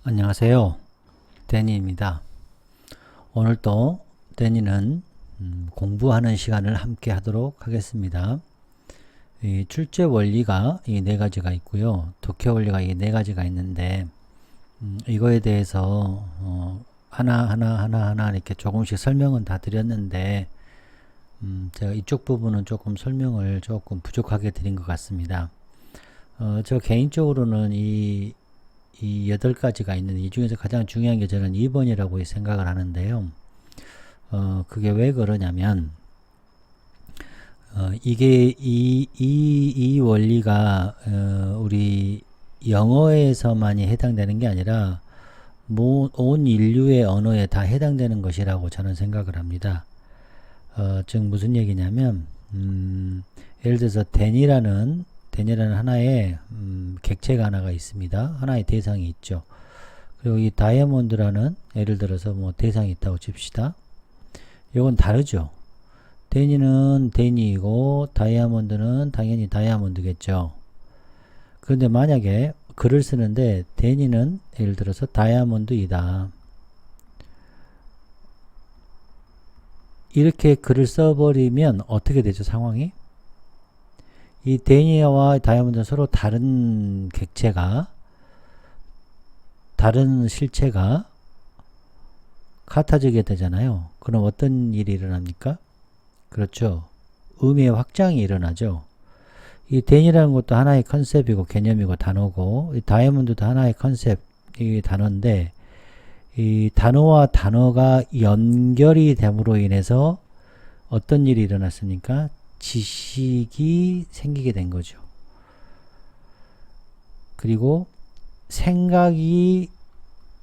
안녕하세요. 데니입니다. 오늘도 데니는 공부하는 시간을 함께 하도록 하겠습니다. 이 출제 원리가 이 네 가지가 있고요. 독해 원리가 이 네 가지가 있는데 이거에 대해서 하나 이렇게 조금씩 설명은 다 드렸는데 제가 이쪽 부분은 조금 설명을 조금 부족하게 드린 것 같습니다. 저 개인적으로는 이 8가지가 있는데 이 중에서 가장 중요한 게 저는 2번이라고 생각을 하는데요. 그게 왜 그러냐면 이게 이 원리가 우리 영어에서만이 해당되는 게 아니라 온 인류의 언어에 다 해당되는 것이라고 저는 생각을 합니다. 즉 무슨 얘기냐면 예를 들어서 데니라는 하나의 객체가 하나가 있습니다. 하나의 대상이 있죠. 그리고 이 다이아몬드라는 예를 들어서 뭐 대상이 있다고 칩시다. 이건 다르죠. 데니는 데니이고 다이아몬드는 당연히 다이아몬드겠죠. 그런데 만약에 글을 쓰는데 데니는 예를 들어서 다이아몬드이다. 이렇게 글을 써버리면 어떻게 되죠, 상황이? 이 데니와 다이아몬드는 서로 다른 객체가, 다른 실체가 같아지게 되잖아요. 그럼 어떤 일이 일어납니까? 그렇죠. 의미의 확장이 일어나죠. 이 데니라는 것도 하나의 컨셉이고 개념이고 단어고, 이 다이아몬드도 하나의 컨셉이 단어인데, 이 단어와 단어가 연결이 됨으로 인해서 어떤 일이 일어났습니까? 지식이 생기게 된 거죠. 그리고 생각이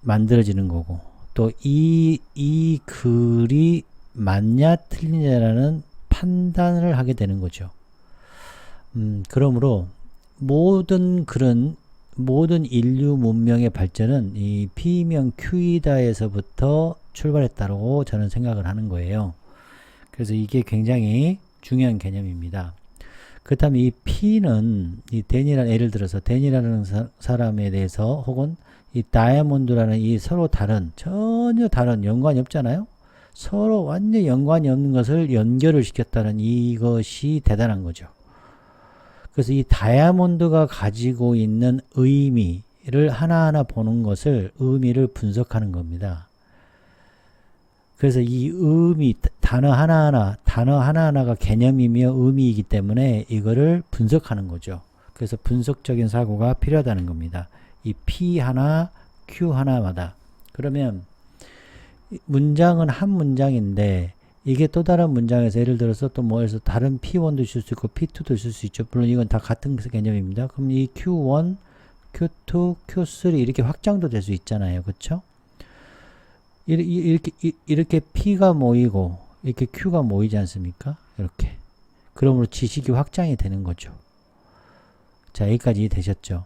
만들어지는 거고, 또 이 글이 맞냐 틀리냐라는 판단을 하게 되는 거죠. 그러므로 모든 인류 문명의 발전은 이 P면 Q이다에서부터 출발했다고 저는 생각을 하는 거예요. 그래서 이게 굉장히 중요한 개념입니다. 그렇다면 이 P는 이 데니라는, 예를 들어서 데니라는 사람에 대해서 혹은 이 다이아몬드라는 이 서로 다른, 전혀 다른, 연관이 없잖아요. 서로 완전 연관이 없는 것을 연결을 시켰다는 이것이 대단한 거죠. 그래서 이 다이아몬드가 가지고 있는 의미를 하나하나 보는 것을 의미를 분석하는 겁니다. 그래서 이 의미, 단어 하나하나가 개념이며 의미이기 때문에 이거를 분석하는 거죠. 그래서 분석적인 사고가 필요하다는 겁니다. 이 P 하나, Q 하나마다. 그러면 문장은 한 문장인데 이게 또 다른 문장에서 예를 들어서 또 뭐에서 다른 P1도 쓸 수 있고 P2도 쓸 수 있죠. 물론 이건 다 같은 개념입니다. 그럼 이 Q1, Q2, Q3 이렇게 확장도 될 수 있잖아요. 그렇죠? 이렇게 P가 모이고 이렇게 Q가 모이지 않습니까? 이렇게. 그러므로 지식이 확장이 되는 거죠. 자, 여기까지 되셨죠?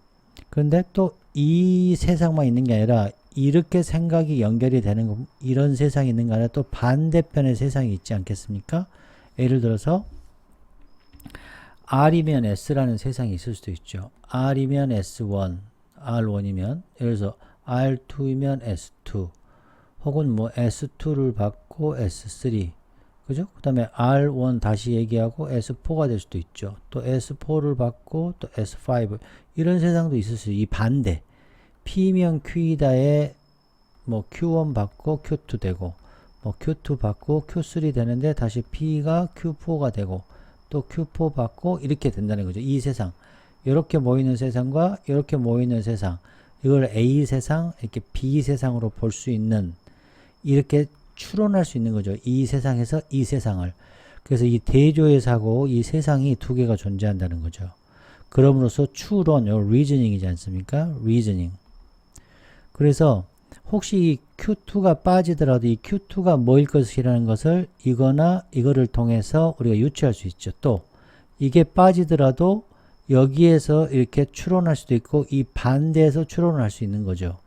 그런데 또 이 세상만 있는 게 아니라 이렇게 생각이 연결이 되는 이런 세상이 있는 게 아니라 또 반대편의 세상이 있지 않겠습니까? 예를 들어서 R이면 S라는 세상이 있을 수도 있죠. R이면 S1, R1이면 예를 들어서 R2이면 S2 혹은 뭐 S2를 받고 S3 그죠? 그 다음에 R1 다시 얘기하고 S4가 될 수도 있죠. 또 S4를 받고 또 S5 이런 세상도 있을 수 있어요. 이 반대 P면 Q이다에 뭐 Q1 받고 Q2 되고 뭐 Q2 받고 Q3 되는데 다시 P가 Q4가 되고 또 Q4 받고 이렇게 된다는 거죠. 이 세상 이렇게 모이는 세상과 이렇게 모이는 세상 이걸 A 세상 이렇게 B 세상으로 볼 수 있는 이렇게 추론할 수 있는 거죠. 이 세상에서 이 세상을. 그래서 이 대조의 사고, 이 세상이 두 개가 존재한다는 거죠. 그럼으로써 추론, reasoning이지 않습니까? reasoning. 그래서 혹시 이 Q2가 빠지더라도 이 Q2가 뭐일 것이라는 것을 이거나 이거를 통해서 우리가 유추할 수 있죠. 또 이게 빠지더라도 여기에서 이렇게 추론할 수도 있고 이 반대에서 추론을 할 수 있는 거죠.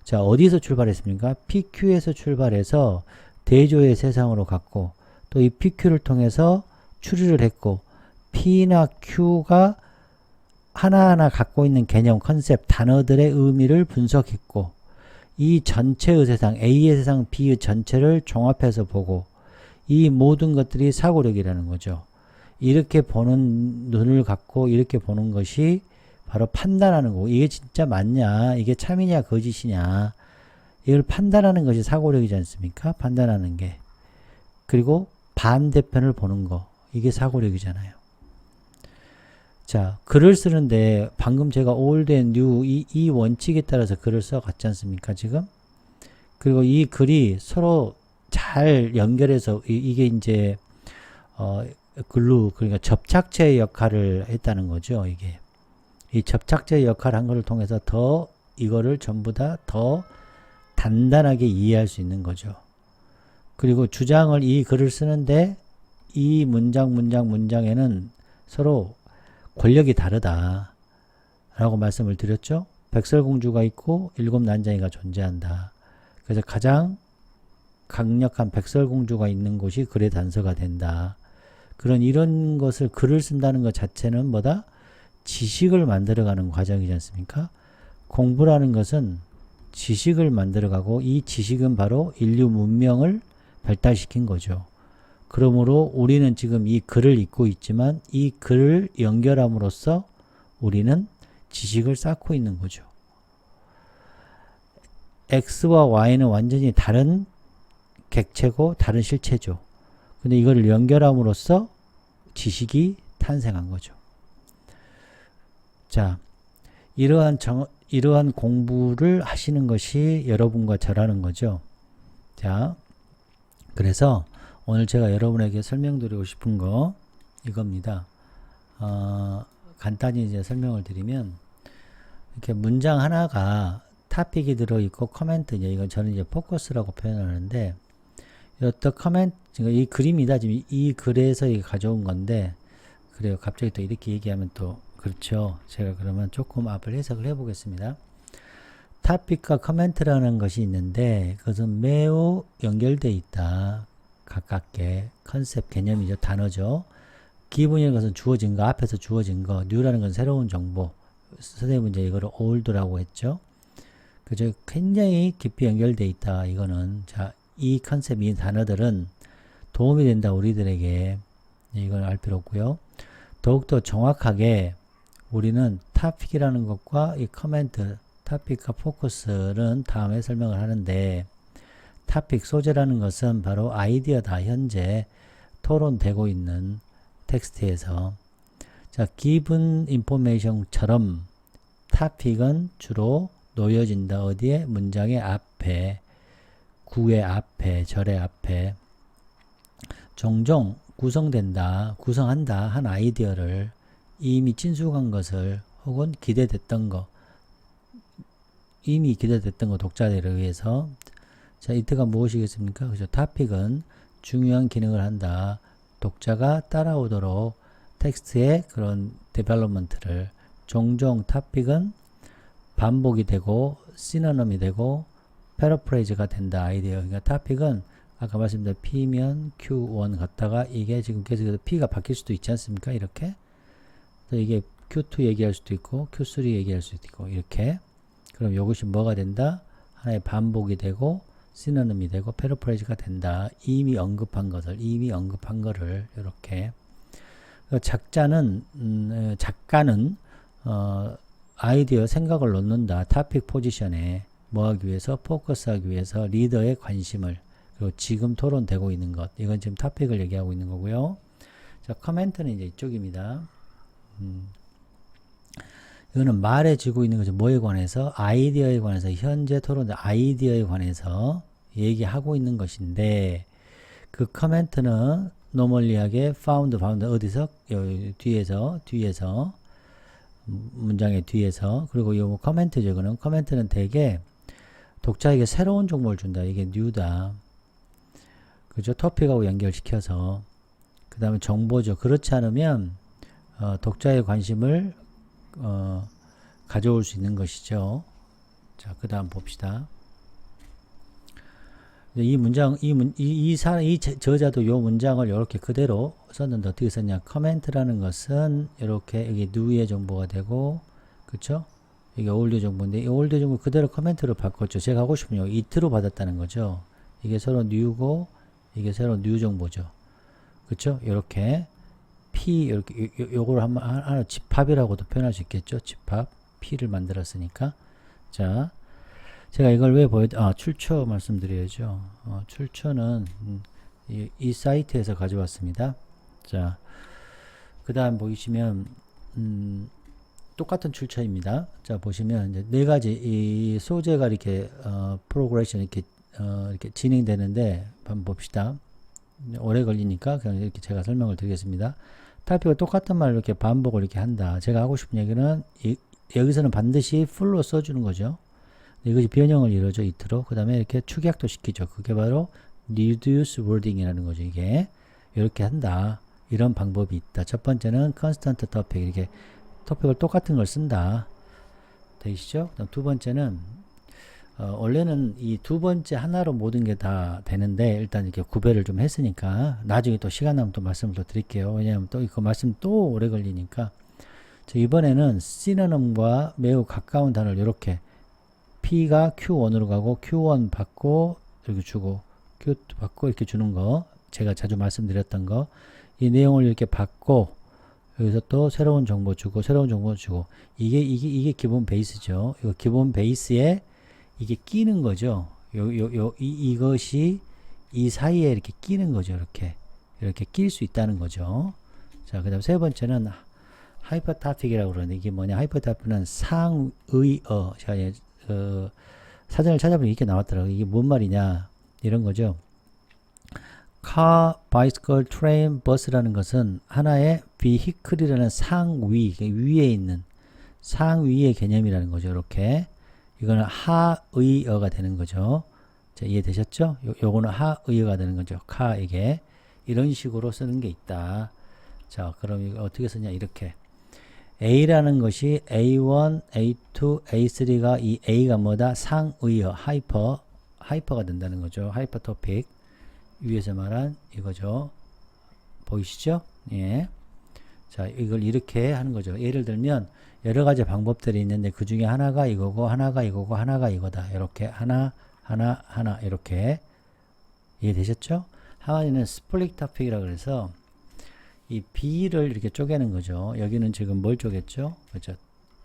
자, 어디서 출발했습니까? PQ에서 출발해서 대조의 세상으로 갔고 또 이 PQ를 통해서 추리를 했고 P나 Q가 하나하나 갖고 있는 개념, 컨셉, 단어들의 의미를 분석했고 이 전체의 세상, A의 세상, B의 전체를 종합해서 보고 이 모든 것들이 사고력이라는 거죠. 이렇게 보는 눈을 갖고 이렇게 보는 것이 바로 판단하는 거고, 이게 진짜 맞냐, 이게 참이냐 거짓이냐, 이걸 판단하는 것이 사고력이지 않습니까? 판단하는 게. 그리고 반대편을 보는 거, 이게 사고력이잖아요. 자, 글을 쓰는데 방금 제가 old and new 이 원칙에 따라서 글을 써갔지 않습니까 지금? 그리고 이 글이 서로 잘 연결해서 이게 이제 글루, 그러니까 접착제의 역할을 했다는 거죠. 이게 이 접착제의 역할을 한 것을 통해서 더 이거를 전부 다 더 단단하게 이해할 수 있는 거죠. 그리고 주장을, 이 글을 쓰는데 이 문장에는 서로 권력이 다르다 라고 말씀을 드렸죠. 백설공주가 있고 일곱 난장이가 존재한다. 그래서 가장 강력한 백설공주가 있는 곳이 글의 단서가 된다. 이런 것을, 글을 쓴다는 것 자체는 뭐다? 지식을 만들어가는 과정이지 않습니까? 공부라는 것은 지식을 만들어가고, 이 지식은 바로 인류 문명을 발달시킨 거죠. 그러므로 우리는 지금 이 글을 읽고 있지만 이 글을 연결함으로써 우리는 지식을 쌓고 있는 거죠. X와 Y는 완전히 다른 객체고 다른 실체죠. 근데 이거를 연결함으로써 지식이 탄생한 거죠. 자, 이러한 공부를 하시는 것이 여러분과 저라는 거죠. 자, 그래서 오늘 제가 여러분에게 설명드리고 싶은 거 이겁니다. 간단히 이제 설명을 드리면, 이렇게 문장 하나가 토픽이 들어있고 커멘트, 이건 저는 이제 포커스라고 표현하는데, 어떤 커멘트, 이 글입니다. 지금 이 글에서 가져온 건데, 그래요. 갑자기 또 이렇게 얘기하면 또 그렇죠. 제가 그러면 조금 앞을 해석을 해보겠습니다. 토픽과 커멘트라는 것이 있는데 그것은 매우 연결되어 있다. 가깝게. 컨셉, 개념이죠. 단어죠. 기분이라는 것은 주어진 거, 앞에서 주어진 거. 뉴라는 건 새로운 정보. 선생님은 이제 이거를 old라고 했죠. 그죠? 굉장히 깊이 연결되어 있다. 이거는. 자, 이 컨셉, 이 단어들은 도움이 된다. 우리들에게. 이건 알 필요 없고요. 더욱더 정확하게 우리는 토픽이라는 것과 이 커멘트, 토픽과 포커스는 다음에 설명을 하는데, 토픽, 소재라는 것은 바로 아이디어다. 현재 토론되고 있는 텍스트에서. 자, given information처럼 토픽은 주로 놓여진다. 어디에? 문장의 앞에, 구의 앞에, 절의 앞에. 종종 구성한다. 한 아이디어를, 이미 친숙한 것을, 혹은 기대됐던 거, 이미 기대됐던 거 독자들에 의해서. 자, 이때가 무엇이겠습니까? 그죠? 토픽은 중요한 기능을 한다. 독자가 따라오도록 텍스트의 그런 데벨롭먼트를. 종종 토픽은 반복이 되고 시노님이 되고 패러프레이즈가 된다. 아이디어. 그러니까 토픽은 아까 말씀드린 P면 Q1 갔다가 이게 지금 계속해서 P가 바뀔 수도 있지 않습니까? 이렇게. 이게 Q2 얘기할 수도 있고 Q3 얘기할 수도 있고 이렇게. 그럼 이것이 뭐가 된다? 하나의 반복이 되고 시노님이 되고 패러프레이즈가 된다. 이미 언급한 거를 이렇게. 작가는 아이디어, 생각을 놓는다. 토픽 포지션에 뭐 하기 위해서? 포커스하기 위해서 리더의 관심을. 그리고 지금 토론되고 있는 것. 이건 지금 토픽을 얘기하고 있는 거고요. 자, 커멘트는 이제 이쪽입니다. 이거는 말해지고 있는 거죠. 뭐에 관해서? 아이디어에 관해서. 현재 토론 아이디어에 관해서 얘기하고 있는 것인데, 그 커멘트는 노멀리하게 found 어디서? 뒤에서 문장의 뒤에서. 그리고 이 커멘트죠. 이거는 커멘트는 대개 독자에게 새로운 정보를 준다. 이게 new다. 그죠? 토픽하고 연결시켜서. 그 다음에 정보죠. 그렇지 않으면 독자의 관심을 가져올 수 있는 것이죠. 자, 그 다음 봅시다. 이 저자도 이 문장을 이렇게 그대로 썼는데 어떻게 썼냐? 커멘트라는 것은 이렇게 여기 new의 정보가 되고, 그쵸? 이게 올드 정보인데 이 올드 정보 그대로 커멘트로 바꿨죠. 제가 하고 싶은 요 it로 받았다는 거죠. 이게 서로 new고 이게 서로 new 정보죠. 그쵸? 이렇게 p 이렇게 요걸 한번 하나 집합이라고도 표현할 수 있겠죠. 집합 p를 만들었으니까. 자, 제가 이걸 왜 출처 말씀드려야죠. 출처는 이 사이트에서 가져왔습니다. 자, 그 다음 보이시면 똑같은 출처입니다. 자, 보시면 이제 네 가지 이 소재가 이렇게 프로그레션 이렇게 진행되는데 한번 봅시다. 오래 걸리니까 그냥 이렇게 제가 설명을 드리겠습니다. 타입이 똑같은 말로 이렇게 반복을 이렇게 한다. 제가 하고 싶은 얘기는 여기서는 반드시 풀로 써주는 거죠. 이것이 변형을 이루어져 it로. 그 다음에 이렇게 축약도 시키죠. 그게 바로 reduce wording이라는 거죠. 이게 이렇게 한다. 이런 방법이 있다. 첫 번째는 constant topic 이렇게 토픽을 똑같은 걸 쓴다. 되시죠? 그다음 두 번째는 원래는 이 두 번째 하나로 모든 게 다 되는데 일단 이렇게 구별을 좀 했으니까 나중에 또 시간 나면 또 말씀을 더 드릴게요. 왜냐하면 또 이거 말씀 또 오래 걸리니까. 자, 이번에는 시노님과 매우 가까운 단어를 이렇게 P가 Q1으로 가고 Q1 받고 이렇게 주고 Q2 받고 이렇게 주는 거 제가 자주 말씀드렸던 거 이 내용을 이렇게 받고 여기서 또 새로운 정보 주고 새로운 정보 주고 이게 기본 베이스죠. 이거 기본 베이스에 이게 끼는 거죠. 이것이 이 사이에 이렇게 끼는 거죠. 이렇게 낄 수 있다는 거죠. 자, 그다음 세 번째는 하이퍼타픽이라고 그러는데 이게 뭐냐? 하이퍼타픽은 상의어. 제가 사전을 찾아보니 이렇게 나왔더라고요. 이게 뭔 말이냐? 이런 거죠. car, bicycle, train, bus라는 것은 하나의 vehicle이라는 상위, 위에 있는 상위의 개념이라는 거죠. 이렇게. 이거는 하의어가 되는 거죠. 자, 이해되셨죠? 요거는 하의어가 되는 거죠. car에게. 이런 식으로 쓰는 게 있다. 자, 그럼 이거 어떻게 쓰냐? 이렇게. A라는 것이 A1, A2, A3가 이 A가 뭐다? 상의어, 하이퍼가 된다는 거죠. 하이퍼 토픽. 위에서 말한 이거죠. 보이시죠? 예. 자, 이걸 이렇게 하는 거죠. 예를 들면 여러 가지 방법들이 있는데 그 중에 하나가 이거고 하나가 이거고 하나가 이거다. 이렇게 하나 이렇게 이해되셨죠? 하나는 스플릿 토픽이라고 그래서 이 B를 이렇게 쪼개는 거죠. 여기는 지금 뭘 쪼갰죠? 그렇죠?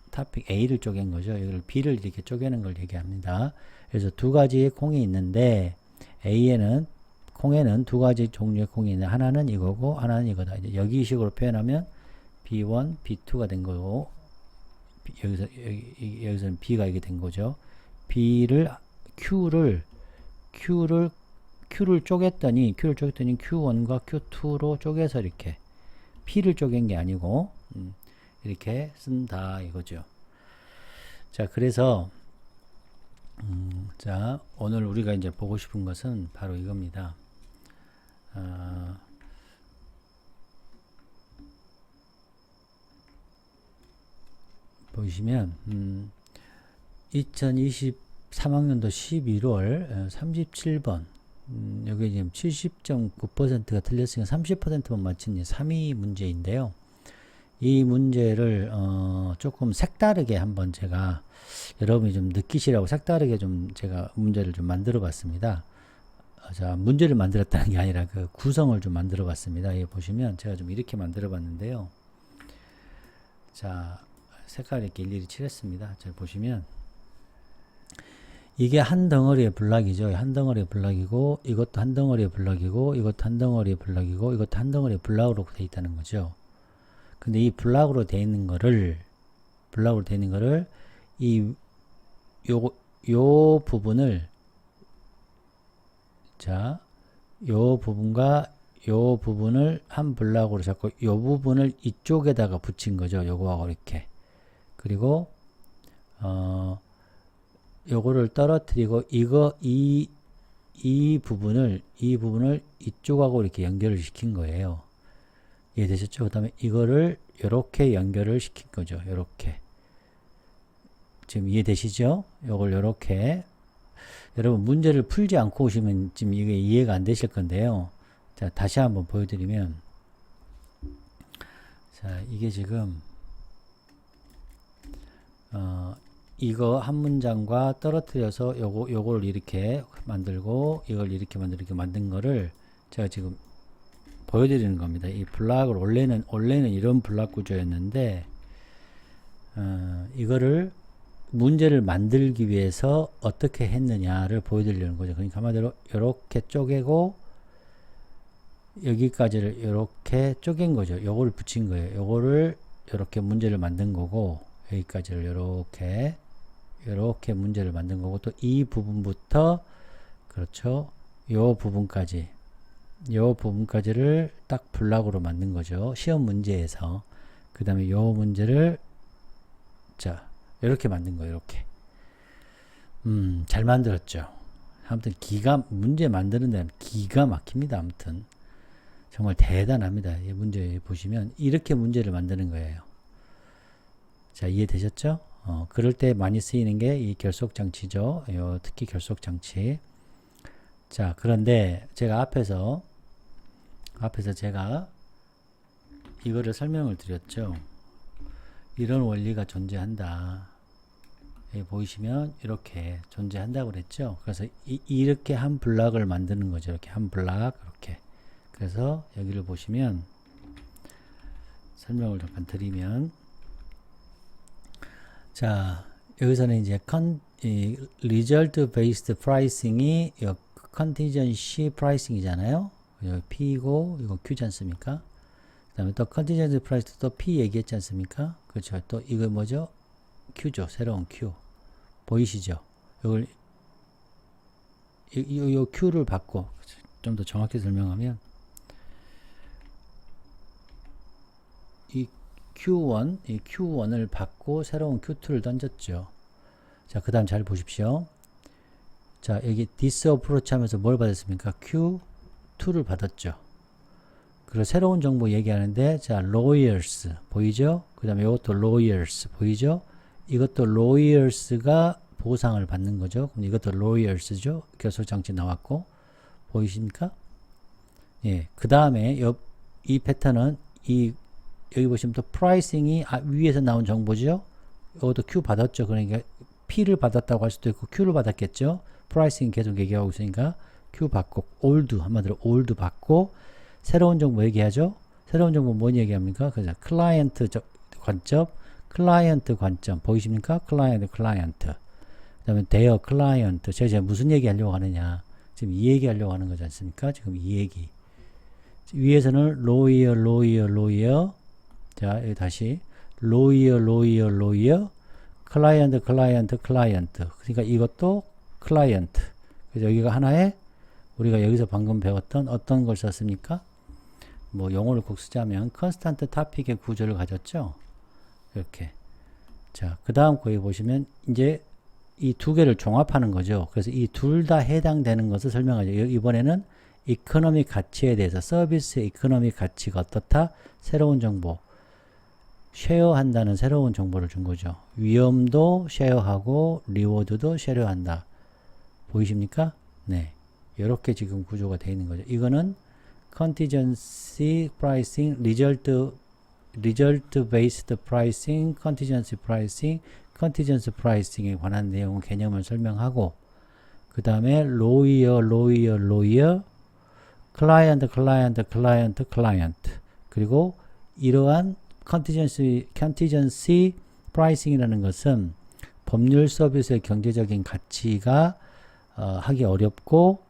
토픽 A를 쪼갠 거죠. 여기를 B를 이렇게 쪼개는 걸 얘기합니다. 그래서 두 가지의 콩이 있는데 콩에는 두 가지 종류의 콩이 있는데 하나는 이거고 하나는 이거다. 이제 여기 식으로 표현하면 B1, B2가 된 거고 여기서는 B가 이게 된 거죠. Q를 쪼갰더니 Q1과 Q2로 쪼개서 이렇게 P를 쪼갠 게 아니고 이렇게 쓴다 이거죠. 자, 그래서 자, 오늘 우리가 이제 보고 싶은 것은 바로 이겁니다. 보시면 2023학년도 11월 37번 여기 지금 70.9%가 틀렸으니까 30%만 맞힌 3위 문제인데요. 이 문제를 조금 색다르게 한번 제가 여러분이 좀 느끼시라고 색다르게 좀 제가 문제를 좀 만들어 봤습니다. 자, 문제를 만들었다는 게 아니라 그 구성을 좀 만들어 봤습니다. 여기 보시면 제가 좀 이렇게 만들어 봤는데요. 자, 색깔 이렇게 일일이 칠했습니다. 자, 보시면 이게 한 덩어리의 블락이죠. 한 덩어리의 블락이고 이것도 한 덩어리의 블락이고 이것도 한 덩어리의 블락이고 이것도 한 덩어리의 블락으로 되어 있다는 거죠. 근데 이 블락으로 되어 있는 거를 요 부분을 자, 요 부분과 요 부분을 한 블락으로 잡고 요 부분을 이쪽에다가 붙인 거죠. 요거하고 이렇게. 그리고 요거를 떨어뜨리고 이 부분을 이쪽하고 이렇게 연결을 시킨 거예요. 이해되셨죠? 그 다음에 이거를 요렇게 연결을 시킨 거죠. 요렇게. 지금 이해되시죠? 요걸 요렇게. 여러분 문제를 풀지 않고 오시면 지금 이게 이해가 안 되실 건데요. 자, 다시 한번 보여드리면 자, 이게 지금 이거 한 문장과 떨어뜨려서 요걸 이렇게 만들고 이걸 이렇게 만든 거를 제가 지금 보여드리는 겁니다. 이 블락을 원래는 이런 블락 구조였는데 이거를 문제를 만들기 위해서 어떻게 했느냐를 보여드리려는 거죠. 그러니까 한마디로 이렇게 쪼개고 여기까지를 이렇게 쪼갠 거죠. 요거를 붙인 거예요. 요거를 이렇게 문제를 만든 거고 여기까지를 이렇게 문제를 만든 거고 또 이 부분부터 그렇죠. 요 부분까지를 딱 블락으로 만든 거죠. 시험 문제에서. 그 다음에 요 문제를 자 이렇게 만든 거예요. 이렇게. 잘 만들었죠. 아무튼 문제 만드는 데는 기가 막힙니다. 아무튼 정말 대단합니다. 이 문제 보시면 이렇게 문제를 만드는 거예요. 자, 이해되셨죠? 그럴 때 많이 쓰이는 게 이 결속장치죠. 특히 결속장치. 자, 그런데 제가 앞에서 제가 이거를 설명을 드렸죠. 이런 원리가 존재한다. 여기 보이시면 이렇게 존재한다고 그랬죠. 그래서 이렇게 한 블락을 만드는 거죠. 이렇게 한 블락 이렇게. 그래서 여기를 보시면 설명을 잠깐 드리면 자 여기서는 이제 result based pricing이 contingency pricing이잖아요. P고 이거 Q지 않습니까? 그 다음에 또 contingency price 또 P 얘기했지 않습니까? 그렇죠. 또 이거 뭐죠? Q죠. 새로운 Q. 보이시죠? 이걸 이 Q를 받고 좀 더 정확히 설명하면 이 Q1을 받고 새로운 Q2를 던졌죠. 자, 그 다음 잘 보십시오. 자, 여기 this approach 하면서 뭘 받았습니까? Q2를 받았죠. 그리고 새로운 정보 얘기하는데, 자, lawyers 보이죠? 그 다음에 이것도 lawyers 보이죠? 이것도 lawyers가 보상을 받는 거죠. 그럼 이것도 lawyers죠? 결속장치 나왔고, 보이십니까? 예. 그 다음에 이 패턴은 여기 보시면 또 프라이싱이 위에서 나온 정보죠. 이것도 Q 받았죠. 그러니까 P를 받았다고 할 수도 있고 Q를 받았겠죠. 프라이싱 계속 얘기하고 있으니까 Q 받고 old 한마디로 old 받고 새로운 정보 얘기하죠. 새로운 정보 뭔 얘기합니까? 그래서 클라이언트 관점 보이십니까? 클라이언트 그 다음에 their 클라이언트 제가 무슨 얘기 하려고 하느냐 지금 이 얘기 하려고 하는 거지 않습니까? 지금 이 얘기 위에서는 lawyer 자, 여기 다시 lawyer 클라이언트 그러니까 이것도 클라이언트 그래서 여기가 하나의 우리가 여기서 방금 배웠던 어떤 걸 썼습니까? 뭐 용어를 꼭 쓰자면 컨스탄트 토픽의 구조를 가졌죠. 이렇게 자, 그 다음 거기 보시면 이제 이 두 개를 종합하는 거죠. 그래서 이 둘 다 해당되는 것을 설명하죠. 이번에는 이코노믹 가치에 대해서 서비스의 이코노믹 가치가 어떻다? 새로운 정보 쉐어한다는 새로운 정보를 준 거죠. 위험도 쉐어하고 리워드도 쉐어한다. 보이십니까? 네, 이렇게 지금 구조가 되어 있는 거죠. 이거는 contingency pricing, result based pricing, contingency pricing에 관한 내용 개념을 설명하고 그 다음에 lawyer, client 그리고 이러한 contingency pricing이라는 것은 법률 서비스의 경제적인 가치가 하기 어렵고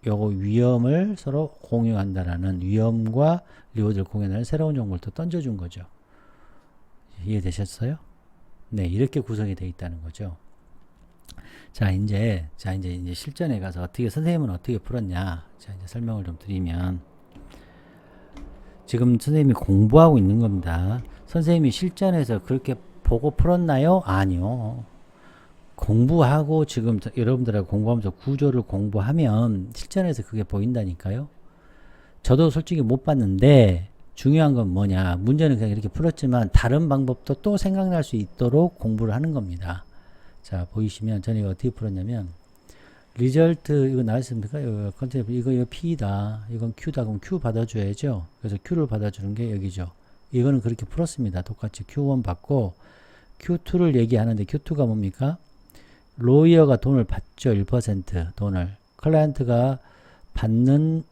요거 위험을 서로 공유한다라는 위험과 리워드를 공유하는 새로운 정보를 또 던져준 거죠. 이해되셨어요? 네, 이렇게 구성이 되어 있다는 거죠. 자, 이제 실전에 가서 선생님은 어떻게 풀었냐? 자, 이제 설명을 좀 드리면 지금 선생님이 공부하고 있는 겁니다. 선생님이 실전에서 그렇게 보고 풀었나요? 아니요. 공부하고 지금 여러분들하고 공부하면서 구조를 공부하면 실전에서 그게 보인다니까요. 저도 솔직히 못 봤는데 중요한 건 뭐냐. 문제는 그냥 이렇게 풀었지만 다른 방법도 또 생각날 수 있도록 공부를 하는 겁니다. 자, 보이시면 저는 이거 어떻게 풀었냐면 리절트 이거 나왔습니까? 이거 P다. 이건 Q다. 그럼 Q 받아줘야죠. 그래서 Q를 받아주는 게 여기죠. 이거는 그렇게 풀었습니다. 똑같이 Q1 받고 Q2를 얘기하는데 Q2가 뭡니까? 로이어가 돈을 받죠. 1% 돈을. 클라이언트가 받는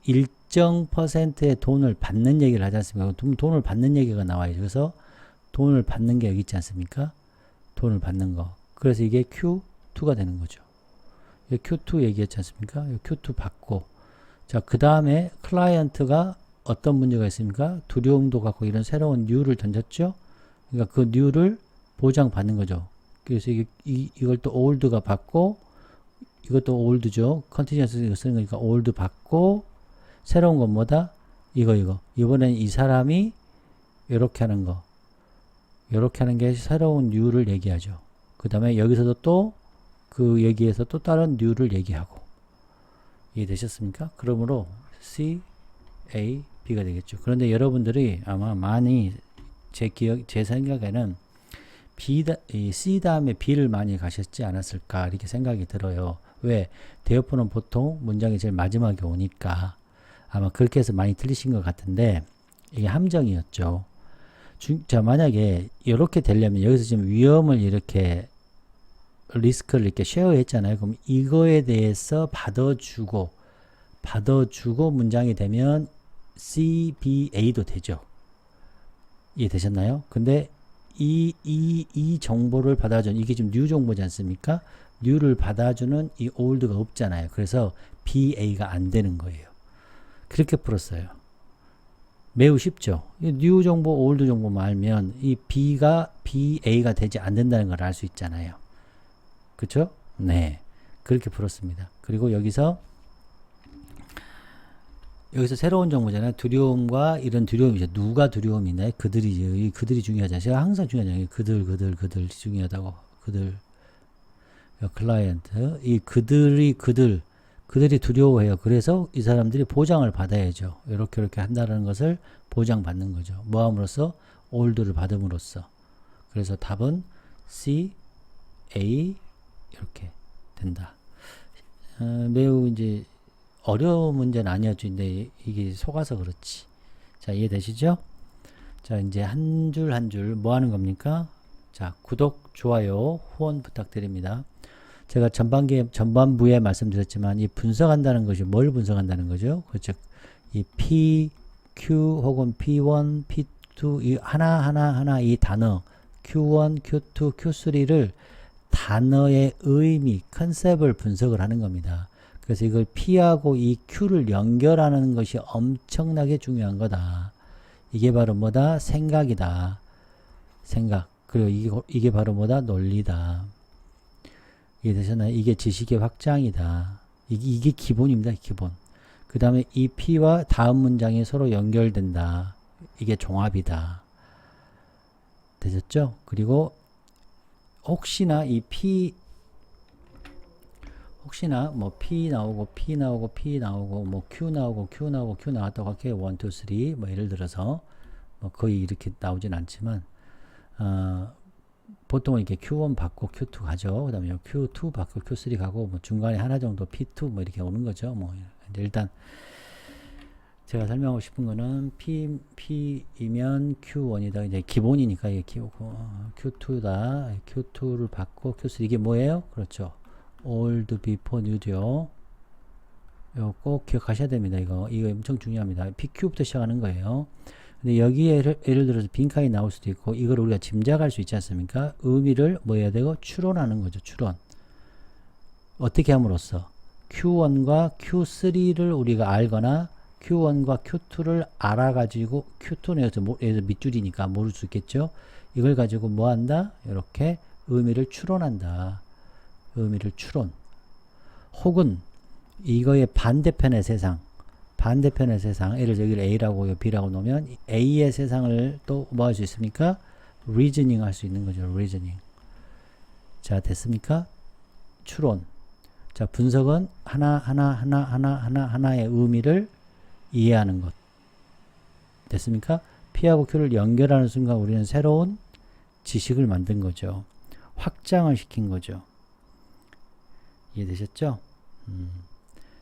일정 퍼센트의 돈을 받는 얘기를 하지 않습니까? 돈을 받는 얘기가 나와요. 그래서 돈을 받는 게 여기 있지 않습니까? 돈을 받는 거. 그래서 이게 Q2가 되는 거죠. Q2 얘기했지 않습니까? Q2 받고. 자, 그 다음에 클라이언트가 어떤 문제가 있습니까? 두려움도 갖고 이런 새로운 뉴를 던졌죠? 그러니까 그 뉴를 보장받는 거죠. 그래서 이걸 또 올드가 받고, 이것도 올드죠. 컨티뉴어스 쓰는 거니까 올드 받고, 새로운 건 뭐다? 이거. 이번엔 이 사람이 이렇게 하는 거. 이렇게 하는 게 새로운 뉴를 얘기하죠. 그 다음에 여기서도 또 그 얘기에서 또 다른 뉴를 얘기하고. 이해되셨습니까? 그러므로 C, A, B가 되겠죠. 그런데 여러분들이 아마 많이 제 생각에는 C 다음에 B를 많이 가셨지 않았을까 이렇게 생각이 들어요. 왜? 대여포는 보통 문장이 제일 마지막에 오니까 아마 그렇게 해서 많이 틀리신 것 같은데 이게 함정이었죠. 자, 만약에 이렇게 되려면 여기서 지금 위험을 이렇게 리스크를 이렇게 쉐어했잖아요. 그럼 이거에 대해서 받아주고 문장이 되면 C, B, A도 되죠. 이해되셨나요? 근데 이 정보를 받아주는 이게 지금 뉴 정보지 않습니까? 뉴를 받아주는 이 올드가 없잖아요. 그래서 B, A가 안 되는 거예요. 그렇게 풀었어요. 매우 쉽죠. 뉴 정보, 올드 정보만 알면 이 B가 B, A가 되지 않는다는 걸 알 수 있잖아요. 그쵸? 네. 그렇게 풀었습니다. 그리고 여기서 새로운 정보잖아요. 두려움과 이런 두려움이죠. 누가 두려움이 있나요? 그들이죠. 그들이 중요하잖아요. 제가 항상 중요하잖아요. 그들 중요하다고. 클라이언트. 이 그들이 두려워해요. 그래서 이 사람들이 보장을 받아야죠. 이렇게 한다는 것을 보장받는 거죠. 뭐 함으로써? 올드를 받음으로써. 그래서 답은 C, A, 이렇게 된다. 매우 이제 어려운 문제는 아니었죠. 근데 이게 속아서 그렇지. 자, 이해되시죠? 자, 이제 한 줄 한 줄 뭐 하는 겁니까? 자, 구독, 좋아요, 후원 부탁드립니다. 제가 전반부에 말씀드렸지만 이 분석한다는 것이 뭘 분석한다는 거죠? 그렇죠. 이 P, Q 혹은 P1, P2 이 하나 이 단어 Q1, Q2, Q3를 단어의 의미, 컨셉을 분석을 하는 겁니다. 그래서 이걸 P하고 이 Q를 연결하는 것이 엄청나게 중요한 거다. 이게 바로 뭐다? 생각이다. 생각. 그리고 이게 바로 뭐다? 논리다. 이해되셨나요? 이게 지식의 확장이다. 이게 기본입니다. 기본. 그 다음에 이 P와 다음 문장이 서로 연결된다. 이게 종합이다. 되셨죠? 그리고 혹시나 이 P 뭐 P 나오고 뭐 Q 나왔다고 할게요. 1, 2, 3 뭐 예를 들어서 뭐 거의 이렇게 나오진 않지만 보통은 이렇게 Q1 받고 Q2 가죠. 그 다음에 Q2 받고 Q3 가고 뭐 중간에 하나 정도 P2 뭐 이렇게 오는 거죠. 뭐 일단 제가 설명하고 싶은 거는 P이면 Q1이다. 이제 기본이니까 이게 Q2다. Q2를 받고 Q3 이게 뭐예요? 그렇죠. old before new죠. 이거 꼭 기억하셔야 됩니다. 이거 엄청 중요합니다. PQ부터 시작하는 거예요. 근데 여기에 예를 들어서 빈칸이 나올 수도 있고 이걸 우리가 짐작할 수 있지 않습니까? 의미를 뭐 해야 되고 추론하는 거죠. 추론. 어떻게 함으로써 Q1과 Q3를 우리가 알거나 Q1과 Q2를 알아가지고 Q2는 여기서 밑줄이니까 모를 수 있겠죠. 이걸 가지고 뭐 한다? 이렇게 의미를 추론한다. 의미를 추론. 혹은 이거의 반대편의 세상. 예를 들어 여기를 A라고 B라고 놓으면 A의 세상을 또 뭐 할 수 있습니까? reasoning 할 수 있는 거죠. reasoning. 자, 됐습니까? 추론. 자, 분석은 하나의 의미를 이해하는 것. 됐습니까? P하고 Q를 연결하는 순간 우리는 새로운 지식을 만든 거죠. 확장을 시킨 거죠. 이해되셨죠?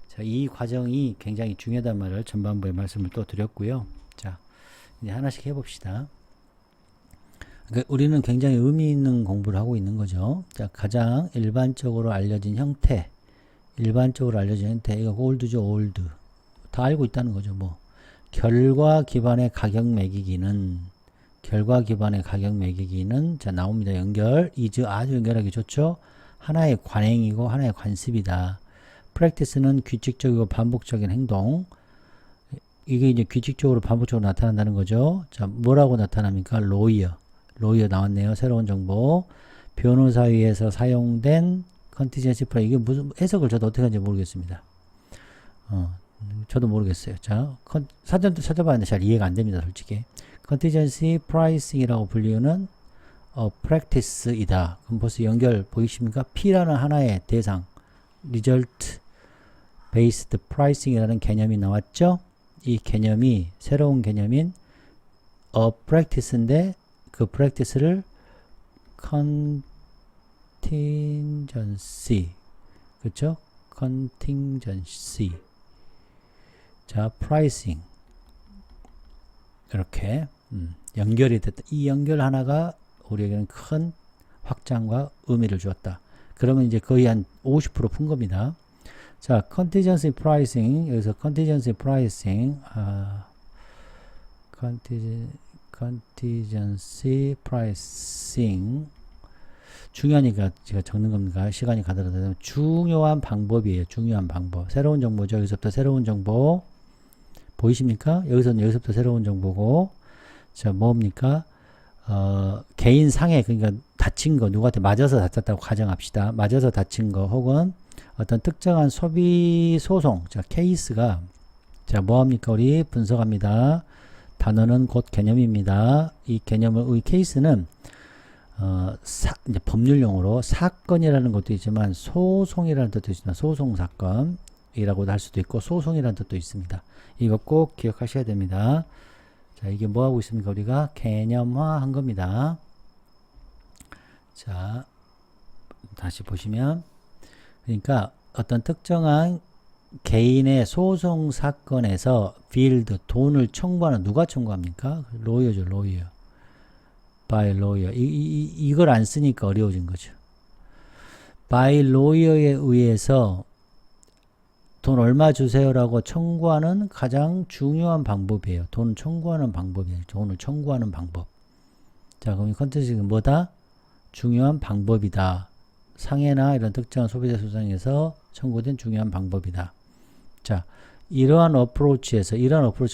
자, 이 과정이 굉장히 중요하단 말을 전반부에 말씀을 또 드렸고요. 자, 이제 하나씩 해봅시다. 그러니까 우리는 굉장히 의미 있는 공부를 하고 있는 거죠. 자, 가장 일반적으로 알려진 형태, 이거 올드죠, 올드. 다 알고 있다는 거죠, 뭐. 결과 기반의 가격 매기기는 자, 나옵니다. 연결. is 아주 연결하기 좋죠. 하나의 관행이고 하나의 관습이다. practice는 규칙적이고 반복적인 행동. 이게 이제 규칙적으로 반복적으로 나타난다는 거죠. 자, 뭐라고 나타납니까? lawyer 나왔네요. 새로운 정보. 변호사위에서 사용된 contingency price. 이게 무슨 해석을 저도 어떻게 하는지 모르겠습니다. 저도 모르겠어요. 자, 사전도 찾아봤는데 잘 이해가 안 됩니다. 솔직히. contingency pricing이라고 불리우는 practice이다. 그럼 벌써 연결 보이십니까? P라는 하나의 대상, result based pricing이라는 개념이 나왔죠? 이 개념이 새로운 개념인 practice인데 그 practice를 contingency, 그렇죠? contingency. 자, pricing. 이렇게 연결이 됐다. 이 연결 하나가 우리에게는 큰 확장과 의미를 주었다. 그러면 이제 거의 한 50% 푼 겁니다. 자, contingency pricing. 여기서 contingency pricing. contingency pricing. 중요하니까 제가 적는 겁니다. 시간이 가더라도 중요한 방법이에요. 중요한 방법. 새로운 정보죠. 여기서부터 새로운 정보. 보이십니까? 여기서부터 새로운 정보고. 자, 뭡니까? 개인 상해, 그러니까 다친 거, 누구한테 맞아서 다쳤다고 가정합시다. 맞아서 다친 거, 혹은 어떤 특정한 소비 소송, 자, 케이스가, 자, 뭐합니까? 우리 분석합니다. 단어는 곧 개념입니다. 이 케이스는, 이제 법률용어로 사건이라는 것도 있지만, 소송이라는 뜻도 있습니다. 소송사건이라고도 할 수도 있고, 소송이라는 뜻도 있습니다. 이거 꼭 기억하셔야 됩니다. 자, 이게 뭐 하고 있습니까? 우리가 개념화 한 겁니다. 자, 다시 보시면, 그러니까 어떤 특정한 개인의 소송 사건에서 빌드, 돈을 청구하는, 누가 청구합니까? 로이어죠, 로이어. by lawyer. 이걸 안 쓰니까 어려워진 거죠. by lawyer에 의해서 돈 얼마 주세요라고 청구하는 가장 중요한 방법이에요. 돈을 청구하는 방법이에요. 돈을 청구하는 방법. 자, 그럼 이 컨텐츠는 뭐다? 중요한 방법이다. 상해나 이런 특정한 소비자 소송에서 청구된 중요한 방법이다. 자, 이러한 어프로치가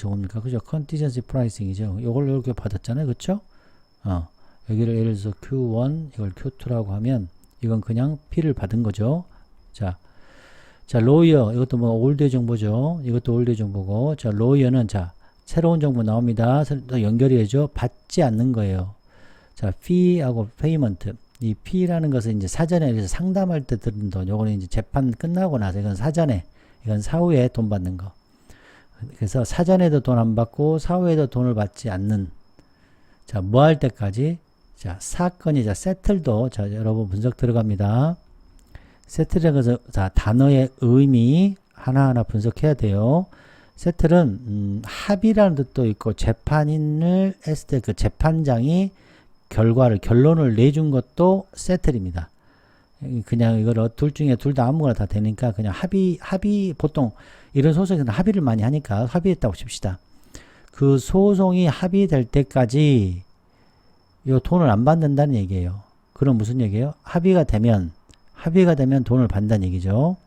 뭡니까? 그죠? 컨티전시 프라이싱이죠. 이걸 이렇게 받았잖아요. 그쵸? 여기를 예를 들어서 Q1, 이걸 Q2라고 하면 이건 그냥 P를 받은 거죠. 자, 로이어, 이것도 뭐 올드 정보죠. 이것도 올드 정보고, 자, 로이어는, 자, 새로운 정보 나옵니다. 또 연결이 해줘. 받지 않는 거예요. 자, fee하고 payment. 이 fee라는 것은 이제 사전에 그래서 상담할 때 드는 돈. 요거는 이제 재판 끝나고 나서, 이건 사전에, 이건 사후에 돈 받는 거. 그래서 사전에도 돈 안 받고, 사후에도 돈을 받지 않는. 자, 뭐 할 때까지? 자, 사건이, 자, settle도, 자, 여러분 분석 들어갑니다. 세틀이라는 것은, 자, 단어의 의미 하나하나 분석해야 돼요. 세틀은 합의라는 뜻도 있고, 재판인을 했을 때 그 재판장이 결론을 내준 것도 세틀입니다. 그냥 이걸 둘 중에 둘 다 아무거나 다 되니까 그냥 합의 보통 이런 소송에서는 합의를 많이 하니까 합의했다고 칩시다. 그 소송이 합의될 때까지 요 돈을 안 받는다는 얘기예요. 그럼 무슨 얘기예요? 합의가 되면 돈을 받는다는 얘기죠.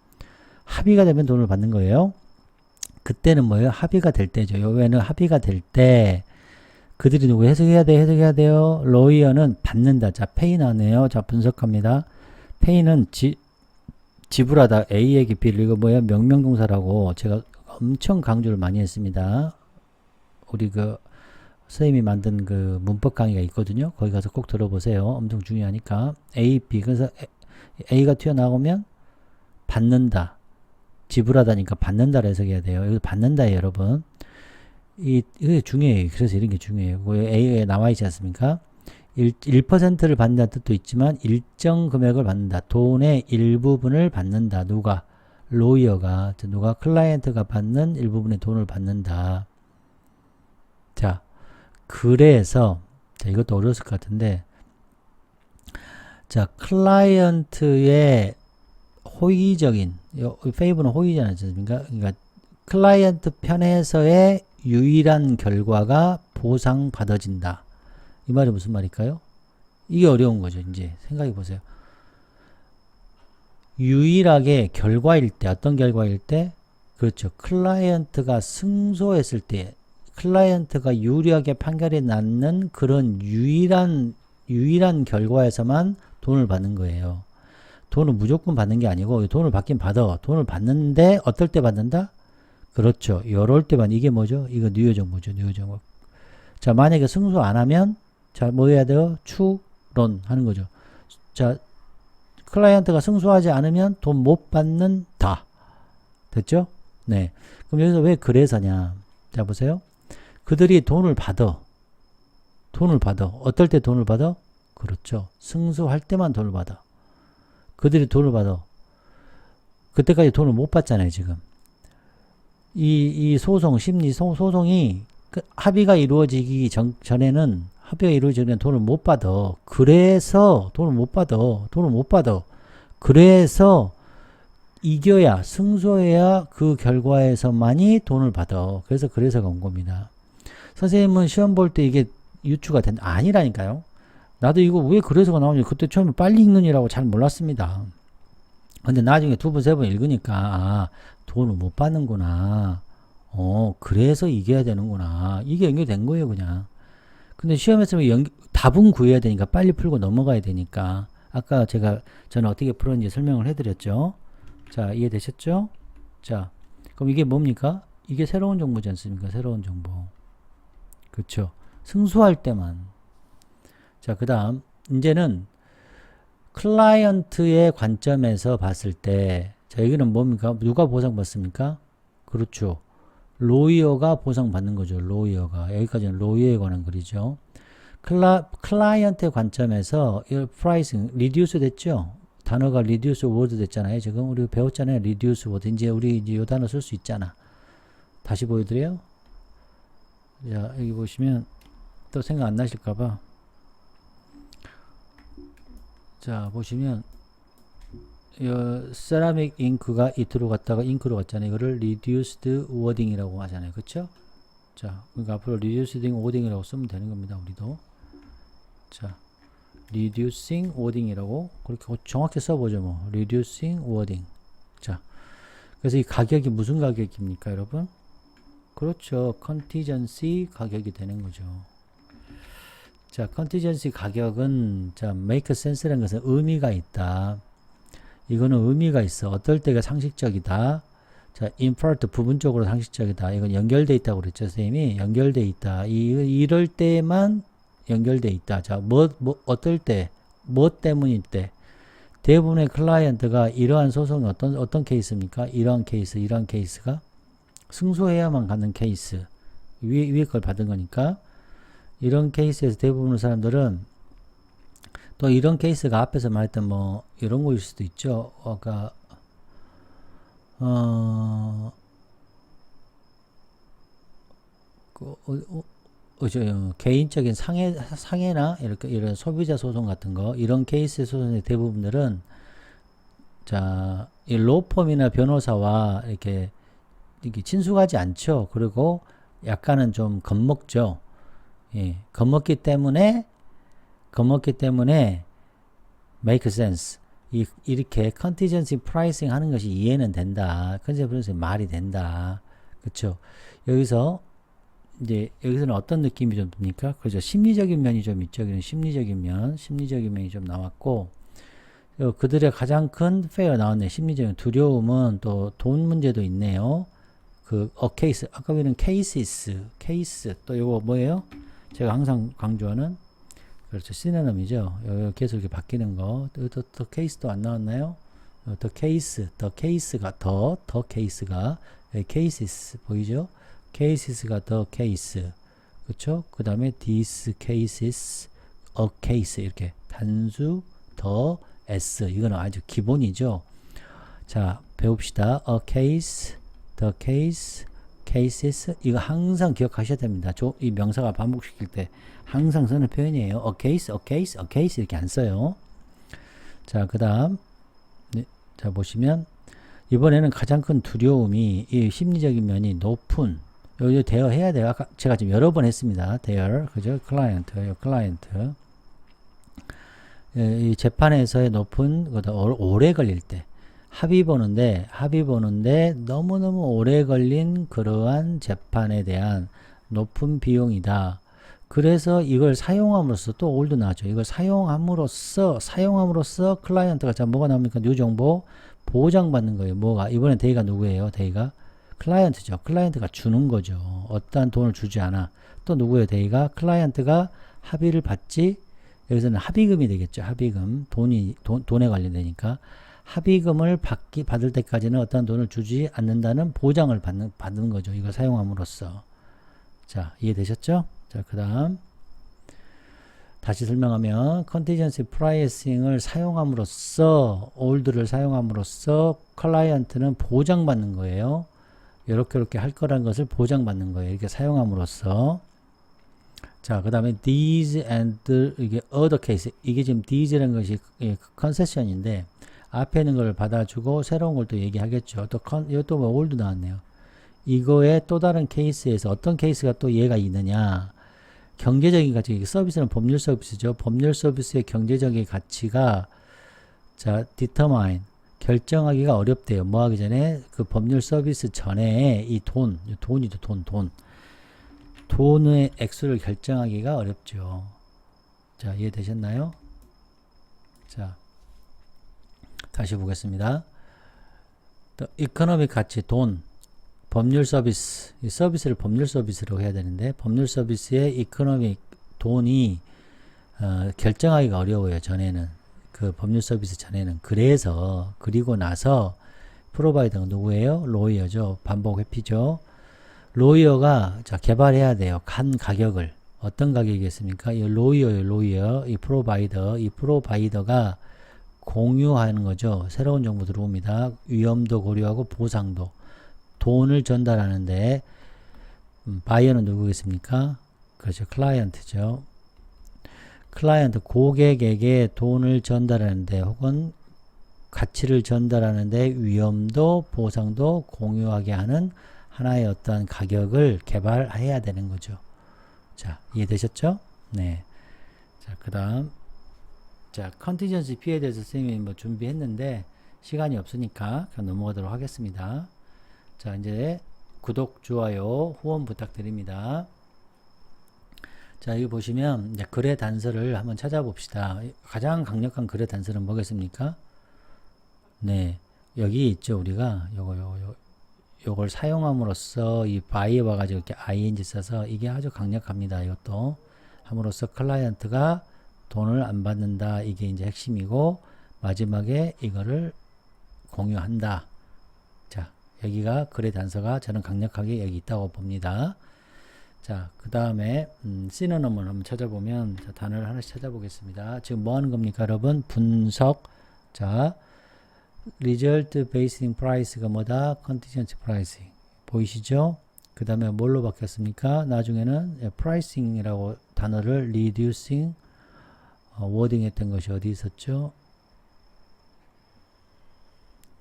합의가 되면 돈을 받는 거예요. 그때는 뭐예요? 합의가 될 때죠. 요에는 합의가 될 때 그들이 누구 해석해야 돼요. 로이어는 받는다. 자, 페이 나네요. 자, 분석합니다. 페이는 지불하다. A에게 B를, 이거 뭐예요? 명명동사라고 제가 엄청 강조를 많이 했습니다. 우리 선생님이 만든 그 문법 강의가 있거든요. 거기 가서 꼭 들어보세요. 엄청 중요하니까. A, B. 그래서 A가 튀어나오면 받는다. 지불하다니까 받는다를 해석해야 돼요. 여기 받는다예요, 여러분. 이게 중요해요. 그래서 이런 게 중요해요. A에 나와 있지 않습니까? 1%를 받는다는 뜻도 있지만 일정 금액을 받는다. 돈의 일부분을 받는다. 누가? 로이어가. 누가? 클라이언트가 받는 일부분의 돈을 받는다. 자, 그래서 자, 이것도 어려웠을 것 같은데, 자, 클라이언트의 호의적인, 페이브는 호의지 않습니까? 그러니까 클라이언트 편에서의 유일한 결과가 보상받아진다. 이 말이 무슨 말일까요? 이게 어려운 거죠. 이제 생각해 보세요. 유일하게 결과일 때, 어떤 결과일 때? 그렇죠. 클라이언트가 승소했을 때, 클라이언트가 유리하게 판결이 났는 그런 유일한 결과에서만 돈을 받는 거예요. 돈을 무조건 받는 게 아니고, 돈을 받긴 받아. 돈을 받는데, 어떨 때 받는다? 그렇죠. 요럴 때만. 이게 뭐죠? 이거 뉴요 정보죠. 뉴요 정보. 자, 만약에 승소 안 하면, 자, 뭐 해야 돼요? 추론 하는 거죠. 자, 클라이언트가 승소하지 않으면 돈 못 받는다. 됐죠? 네. 그럼 여기서 왜 그래서냐? 자, 보세요. 그들이 돈을 받아. 돈을 받아. 어떨 때 돈을 받아? 그렇죠. 승소할 때만 돈을 받아. 그들이 돈을 받아. 그때까지 돈을 못 받잖아요, 지금. 이 소송, 심리 소송이 합의가 이루어지기 전에는 돈을 못 받아. 그래서 돈을 못 받아. 그래서 이겨야, 승소해야 그 결과에서만이 돈을 받아. 그래서가 온 겁니다. 선생님은 시험 볼 때 이게 유추가 된다. 아니라니까요. 나도 이거 왜 그래서가 나오는지 그때 처음에 빨리 읽느니라고 잘 몰랐습니다. 근데 나중에 2번, 3번 읽으니까, 아, 돈을 못 받는구나. 그래서 이겨야 되는구나. 이게 연결된 거예요, 그냥. 근데 시험에서 답은 구해야 되니까 빨리 풀고 넘어가야 되니까. 아까 저는 어떻게 풀었는지 설명을 해드렸죠. 자, 이해되셨죠? 자, 그럼 이게 뭡니까? 이게 새로운 정보지 않습니까? 새로운 정보. 그렇죠. 승소할 때만. 자, 그 다음 이제는 클라이언트의 관점에서 봤을 때, 자, 여기는 뭡니까? 누가 보상받습니까? 그렇죠. 로이어가 보상받는 거죠. 로이어가. 여기까지는 로이어에 관한 글이죠. 클라이언트의 관점에서 이 프라이싱 리듀스 됐죠? 단어가 리듀스 워드 됐잖아요. 지금 우리 배웠잖아요. 리듀스 워드. 이제 우리 이 단어 쓸 수 있잖아. 다시 보여드려요. 자, 여기 보시면 또 생각 안 나실까봐. 자, 보시면 세라믹 잉크가 이트로 갔다가 잉크로 갔잖아요. 이거를 reduced wording이라고 하잖아요. 그쵸? 자, 그러니까 앞으로 reduced wording이라고 쓰면 되는 겁니다. 우리도. 자, reducing wording이라고 그렇게 정확히 써보죠. 뭐 reducing wording. 자, 그래서 이 가격이 무슨 가격입니까, 여러분? 그렇죠. contingency 가격이 되는 거죠. 자, contingency 가격은, 자, make sense라는 것은 의미가 있다. 이거는 의미가 있어. 어떨 때가 상식적이다. 자, in part 부분적으로 상식적이다. 이건 연결돼 있다고 그랬죠, 선생님이. 연결돼 있다. 이럴 때만 연결돼 있다. 자, 어떨 때, 뭐 때문일 때. 대부분의 클라이언트가 이러한 소송이 어떤 케이스입니까? 이러한 케이스가 승소해야만 가는 케이스. 위에 걸 받은 거니까. 이런 케이스에서 대부분의 사람들은 또 이런 케이스가 앞에서 말했던 뭐 이런 거일 수도 있죠. 아까 개인적인 상해나 이런 소비자 소송 같은 거 이런 케이스 소송의 대부분들은 자, 이 로펌이나 변호사와 이렇게 친숙하지 않죠. 그리고 약간은 좀 겁먹죠. 예, 겁먹기 때문에 make sense. 이렇게 contingency pricing 하는 것이 이해는 된다. 컨셉으로서 말이 된다. 그쵸? 여기서는 어떤 느낌이 좀 듭니까? 그죠? 심리적인 면이 좀 있죠. 심리적인 면이 좀 나왔고, 그들의 가장 큰 fear 나왔네. 심리적인 두려움은 또 돈 문제도 있네요. case. 아까 우리는 cases. 또 이거 뭐예요? 제가 항상 강조하는 그렇죠. 시노님이죠. 계속 이렇게 바뀌는 거. 더 케이스도 안 나왔나요? 더 케이스가 cases 보이죠? cases가 더 케이스. 그렇죠? 그 다음에 these cases, a case 이렇게 단수 더 s 이거는 아주 기본이죠. 자, 배웁시다. a case, the case, cases 이거 항상 기억하셔야 됩니다. 이 명사가 반복시킬 때 항상 쓰는 표현이에요. a case, a case, a case 이렇게 안 써요. 자, 그 다음 네, 자 보시면 이번에는 가장 큰 두려움이 이 심리적인 면이 높은 여기 대여해야 돼요. 아까 제가 지금 여러 번 했습니다. 대여 그죠? 클라이언트, 클라이언트 이 재판에서의 높은 오래 걸릴 때 합의 보는데 너무너무 오래 걸린 그러한 재판에 대한 높은 비용이다. 그래서 이걸 사용함으로써 또 올드 나왔죠. 이걸 사용함으로써 클라이언트가 자 뭐가 나옵니까? 뉴 정보 보장받는 거예요. 뭐가 이번엔 데이가 누구예요? 데이가 클라이언트죠. 클라이언트가 주는 거죠. 어떠한 돈을 주지 않아. 또 누구예요? 데이가 클라이언트가 합의를 받지. 여기서는 합의금이 되겠죠. 합의금 돈에 관련되니까 합의금을 받을 때까지는 어떠한 돈을 주지 않는다는 보장을 받는 거죠. 이걸 사용함으로써. 자, 이해되셨죠? 자, 그 다음 다시 설명하면 컨티전시 프라이싱을 사용함으로써 올드를 사용함으로써 클라이언트는 보장받는 거예요. 이렇게 할 거라는 것을 보장받는 거예요. 이렇게 사용함으로써. 자, 그 다음에 these and 이게 other case 이게 지금 these라는 것이 컨세션인데 앞에 있는 걸 받아주고 새로운 걸 또 얘기하겠죠. 이것도 뭐 올드 나왔네요. 이거의 또 다른 케이스에서 어떤 케이스가 또 얘가 있느냐. 경제적인 가치, 서비스는 법률 서비스죠. 법률 서비스의 경제적인 가치가 자, determine 결정하기가 어렵대요. 뭐 하기 전에 그 법률 서비스 전에 이 돈이죠. 돈의 액수를 결정하기가 어렵죠. 자, 이해되셨나요? 자, 다시 보겠습니다. 이코노믹 가치, 돈, 법률 서비스, 이 서비스를 법률 서비스로 해야 되는데 법률 서비스의 이코노믹 돈이 결정하기가 어려워요. 전에는 그 법률 서비스 전에는 그래서 그리고 나서 프로바이더가 누구예요? 로이어죠. 반복 회피죠. 로이어가 자 개발해야 돼요. 간 가격을 어떤 가격이겠습니까? 이 로이어, 이 프로바이더가 공유하는 거죠. 새로운 정보 들어옵니다. 위험도 고려하고 보상도. 돈을 전달하는데 바이어는 누구겠습니까? 그렇죠. 클라이언트죠. 클라이언트 고객에게 돈을 전달하는데 혹은 가치를 전달하는데 위험도 보상도 공유하게 하는 하나의 어떤 가격을 개발해야 되는 거죠. 자, 이해되셨죠? 네. 자, 그 다음 자, 컨티전시 피에 대해서 선생님이 뭐 준비했는데 시간이 없으니까 그냥 넘어가도록 하겠습니다. 자, 이제 구독, 좋아요, 후원 부탁드립니다. 자, 여기 보시면 이제 글의 단서를 한번 찾아봅시다. 가장 강력한 글의 단서는 뭐겠습니까? 네, 여기 있죠. 우리가 요걸 사용함으로써 이 by에 와가지고 이렇게 ing 써서 이게 아주 강력합니다. 이것도 함으로써 클라이언트가 돈을 안 받는다. 이게 이제 핵심이고 마지막에 이거를 공유한다. 자, 여기가 글의 단서가 저는 강력하게 여기 있다고 봅니다. 자, 그 다음에 시노넘을 한번 찾아보면 자, 단어를 하나씩 찾아보겠습니다. 지금 뭐 하는 겁니까, 여러분? 분석. 자, result based price가 뭐다? contingent pricing. 보이시죠? 그 다음에 뭘로 바뀌었습니까? 나중에는 pricing이라고 단어를 reducing 워딩 했던 것이 어디 있었죠?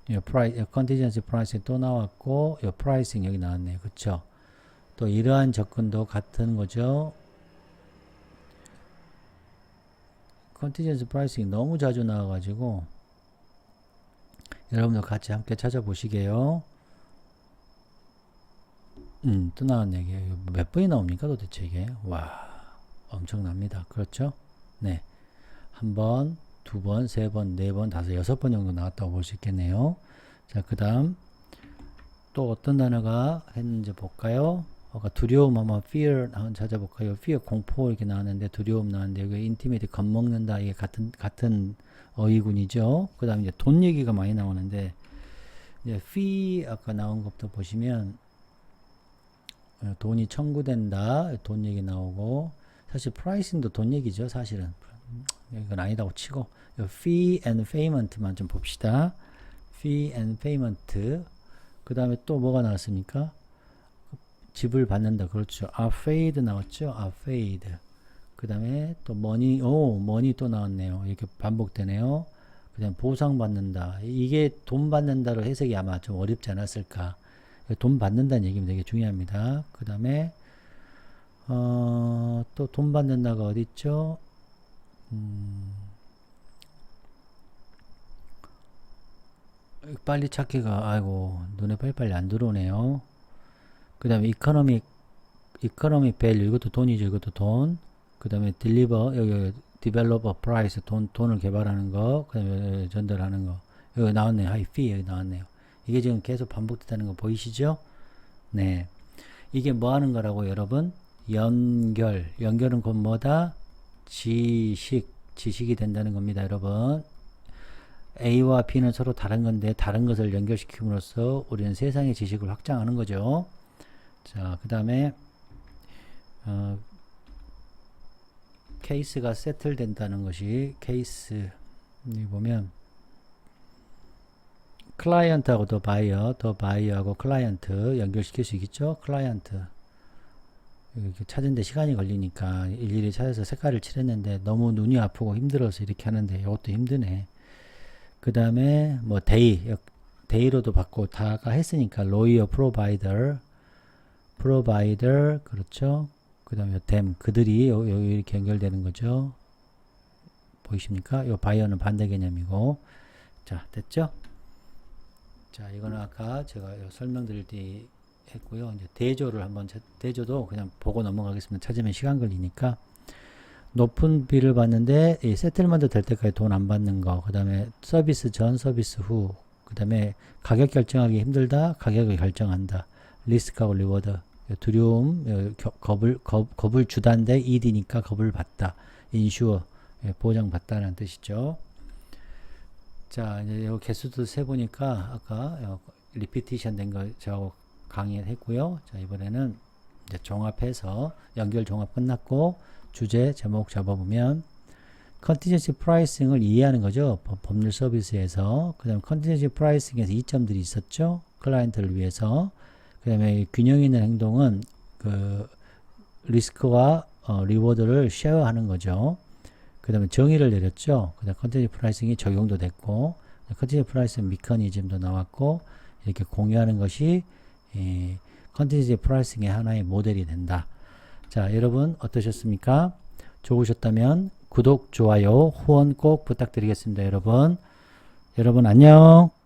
contingency pricing 또 나왔고, pricing 여기 나왔네요. 그쵸? 또 이러한 접근도 같은 거죠. contingency pricing 너무 자주 나와가지고, 여러분들 같이 함께 찾아보시게요. 또 나왔네. 이게 몇 번이 나옵니까 도대체 이게? 와, 엄청납니다. 그렇죠? 네. 한 번, 두 번, 세 번, 네 번, 다섯, 여섯 번 정도 나왔다고 볼 수 있겠네요. 자, 그 다음 또 어떤 단어가 했는지 볼까요? 아까 두려움 한번 fear 한번 찾아볼까요? fear 공포 이렇게 나왔는데 두려움 나왔는데 여기 intimate 겁먹는다 이게 같은 어휘군이죠. 그 다음에 이제 돈 얘기가 많이 나오는데 이제 fee 아까 나온 것도 보시면 돈이 청구된다 돈 얘기 나오고 사실 pricing도 돈 얘기죠. 사실은 이건 아니다고 치고 fee and payment만 좀 봅시다. fee and payment 그 다음에 또 뭐가 나왔습니까? 집을 받는다. 그렇죠. are paid 나왔죠. are paid. 그 다음에 또 money, money 또 나왔네요. 이렇게 반복되네요. 그 다음에 보상받는다. 이게 돈 받는다로 해석이 아마 좀 어렵지 않았을까. 돈 받는다는 얘기면 되게 중요합니다. 그 다음에 또 돈 받는다가 어디 있죠? 빨리 찾기가 아이고 눈에 빨리빨리 안 들어오네요. 그 다음에 이코노믹 밸류 이것도 돈이죠. 이것도 돈. 그 다음에 딜리버 여기 디벨로퍼 프라이스 돈을 개발하는 거. 그 다음에 전달하는 거. 여기 나왔네요. 하이 피 여기 나왔네요. 이게 지금 계속 반복된다는 거 보이시죠? 네. 이게 뭐 하는 거라고 여러분? 연결은 곧 뭐다? 지식이 된다는 겁니다. 여러분. A와 B는 서로 다른 건데 다른 것을 연결시킴으로써 우리는 세상의 지식을 확장하는 거죠. 자, 그 다음에 케이스가 세틀 된다는 것이 케이스 여기 보면 클라이언트하고 더 바이어하고 클라이언트 연결시킬 수 있겠죠. 클라이언트 이렇게 찾는데 시간이 걸리니까 일일이 찾아서 색깔을 칠했는데 너무 눈이 아프고 힘들어서 이렇게 하는데 이것도 힘드네. 그 다음에 뭐 데이로도 받고 다가 했으니까 lawyer, provider 그렇죠. 그 다음에 them 그들이 여기 이렇게 연결되는 거죠. 보이십니까? 요 바이어는 반대 개념이고. 자, 됐죠? 자, 이거는 아까 제가 설명드릴 때 했고요. 이제 대조를 한번 대조도 그냥 보고 넘어가겠습니다. 찾으면 시간 걸리니까. 높은 비를 받는데 이 세틀먼트 될 때까지 돈 안 받는 거. 그 다음에 서비스 전, 서비스 후. 그 다음에 가격 결정하기 힘들다. 가격을 결정한다. 리스크하고 리워드. 두려움, 겁을 주다인데 ED니까 겁을 받다. 인슈어, 보장받다는 뜻이죠. 자, 이제 요 개수도 세보니까 아까 리피티션 된 거 저하고 강의했고요. 자, 이번에는 이제 종합해서 연결 종합 끝났고 주제 제목 잡아보면 컨티전시 프라이싱을 이해하는 거죠. 법률 서비스에서. 그 다음에 컨티전시 프라이싱에서 이점들이 있었죠. 클라이언트를 위해서. 그 다음에 균형 있는 행동은 그 리스크와 리워드를 쉐어하는 거죠. 그 다음에 정의를 내렸죠. 그 다음에 컨티전시 프라이싱이 적용도 됐고 컨티전시 프라이싱 미커니즘도 나왔고 이렇게 공유하는 것이 컨티전시 프라이싱의 하나의 모델이 된다. 자, 여러분 어떠셨습니까? 좋으셨다면 구독, 좋아요, 후원 꼭 부탁드리겠습니다. 여러분 안녕.